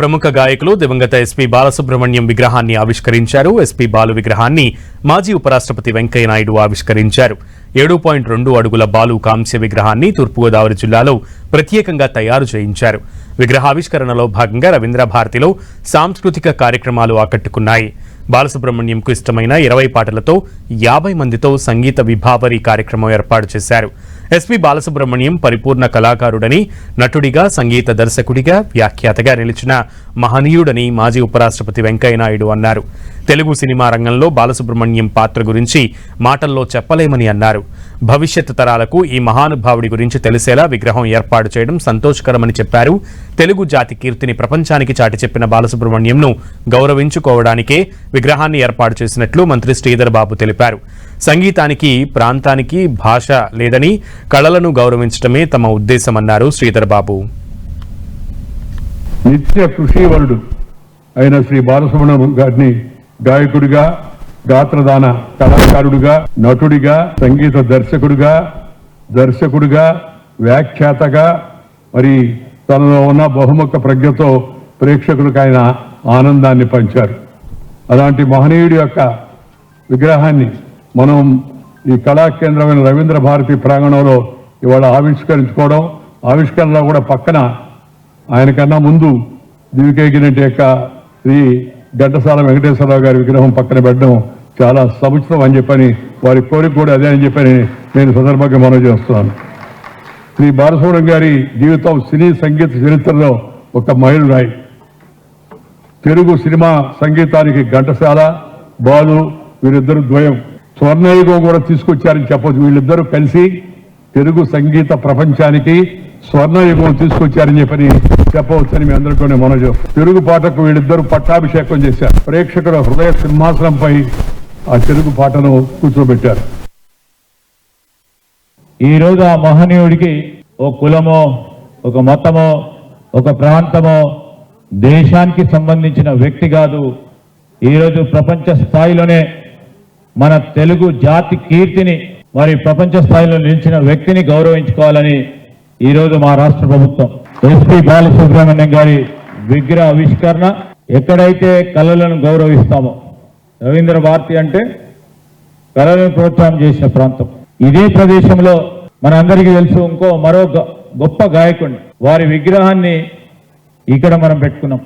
ప్రముఖ గాయకులు దివంగత ఎస్పీ బాలసుబ్రహ్మణ్యం విగ్రహాన్ని ఆవిష్కరించారు. ఎస్పీ బాలు విగ్రహాన్ని మాజీ ఉపరాష్ట్రపతి వెంకయ్యనాయుడు ఆవిష్కరించారు. 7.2 అడుగుల బాలు కాంస్య విగ్రహాన్ని తూర్పుగోదావరి జిల్లాలో ప్రత్యేకంగా తయారు చేయించారు. విగ్రహావిష్కరణలో భాగంగా రవీంద్ర భారతిలో సాంస్కృతిక కార్యక్రమాలు ఆకట్టుకున్నాయి. బాలసుబ్రహ్మణ్యంకు ఇష్టమైన 20 పాటలతో 50 మందితో సంగీత విభావరి కార్యక్రమం ఏర్పాటు చేశారు. ఎస్పీ బాలసుబ్రహ్మణ్యం పరిపూర్ణ కళాకారుడని, నటుడిగా, సంగీత దర్శకుడిగా, వ్యాఖ్యాతగా నిలిచిన మహనీయుడని మాజీ ఉపరాష్ట్రపతి వెంకయ్యనాయుడు అన్నారు. తెలుగు సినిమా రంగంలో బాలసుబ్రహ్మణ్యం పాత్ర గురించి మాటల్లో చెప్పలేమని అన్నారు. భవిష్యత్ తరాలకు ఈ మహానుభావుడి గురించి తెలిసేలా విగ్రహం ఏర్పాటు చేయడం సంతోషకరమని చెప్పారు. తెలుగు జాతి కీర్తిని ప్రపంచానికి చాటి చెప్పిన బాలసుబ్రహ్మణ్యంను గౌరవించుకోవడానికే విగ్రహాన్ని ఏర్పాటు చేసినట్లు మంత్రి శ్రీధర్ బాబు తెలిపారు. సంగీతానికి, ప్రాంతానికి భాష లేదని, కళలను గౌరవించడమే తమ ఉద్దేశమన్నారు శ్రీధర్ బాబు. నిత్య కృషివరుడు అయిన శ్రీ బాలసుబ్రహ్మణ్యం గారిని గాయకుడిగా, గాత్రదాన కళాకారుడిగా, నటుడిగా, సంగీత దర్శకుడిగా, వ్యాఖ్యాతగా, మరి తనలో ఉన్న బహుముఖ ప్రజ్ఞతో ప్రేక్షకులకు ఆయన ఆనందాన్ని పంచారు. అలాంటి మహనీయుడి యొక్క విగ్రహాన్ని మనం ఈ కళా కేంద్రమైన రవీంద్ర భారతి ప్రాంగణంలో ఇవాళ ఆవిష్కరించుకోవడం, ఆవిష్కరణలో కూడా పక్కన ఆయన కన్నా ముందు దివికేగినట్టు యొక్క శ్రీ ఘంటసాల వెంకటేశ్వరరావు గారి విగ్రహం పక్కన పెట్టడం చాలా సముచితం అని చెప్పని, వారి కోరిక కూడా అదే అని చెప్పని నేను సందర్భంగా మనవి చేస్తున్నాను. శ్రీ బాలసుబ్రహ్మణ్యం గారి జీవితం సినీ సంగీత చరిత్రలో ఒక మైలురాయి. తెలుగు సినిమా సంగీతానికి ఘంటసాల, బాలు వీరిద్దరు ద్వయం స్వర్ణయుగం కూడా తీసుకొచ్చారని చెప్పొచ్చు. వీళ్ళిద్దరూ కలిసి తెలుగు సంగీత ప్రపంచానికి స్వర్ణయుగం తీసుకొచ్చారని చెప్పని చెప్పవచ్చని మీ అందరికీ నేను మనవి చేస్తాను. తెలుగు పాటకు వీళ్ళిద్దరూ పట్టాభిషేకం చేశారు. ప్రేక్షకుల హృదయ సింహాసనంపై ఆ తెలుగు పాటను కూర్చోబెట్టారు. ఈరోజు ఆ మహనీయుడికి ఒక కులమో, ఒక మతమో, ఒక ప్రాంతమో, దేశానికి సంబంధించిన వ్యక్తి కాదు. ఈరోజు ప్రపంచ స్థాయిలోనే మన తెలుగు జాతి కీర్తిని, మరి ప్రపంచ స్థాయిలో నిలిచిన వ్యక్తిని గౌరవించుకోవాలని ఈరోజు మా రాష్ట్ర ప్రభుత్వం ఎస్పీ బాలసుబ్రహ్మణ్యం గారి విగ్రహ ఆవిష్కరణ. ఎక్కడైతే కళలను గౌరవిస్తామో, రవీంద్ర భారతి అంటే కళలను ప్రోత్సాహం చేసిన ప్రాంతం. ఇదే ప్రదేశంలో మనందరికీ తెలుసు మరో గొప్ప గాయకుడిని, వారి విగ్రహాన్ని ఇక్కడ మనం పెట్టుకున్నాం.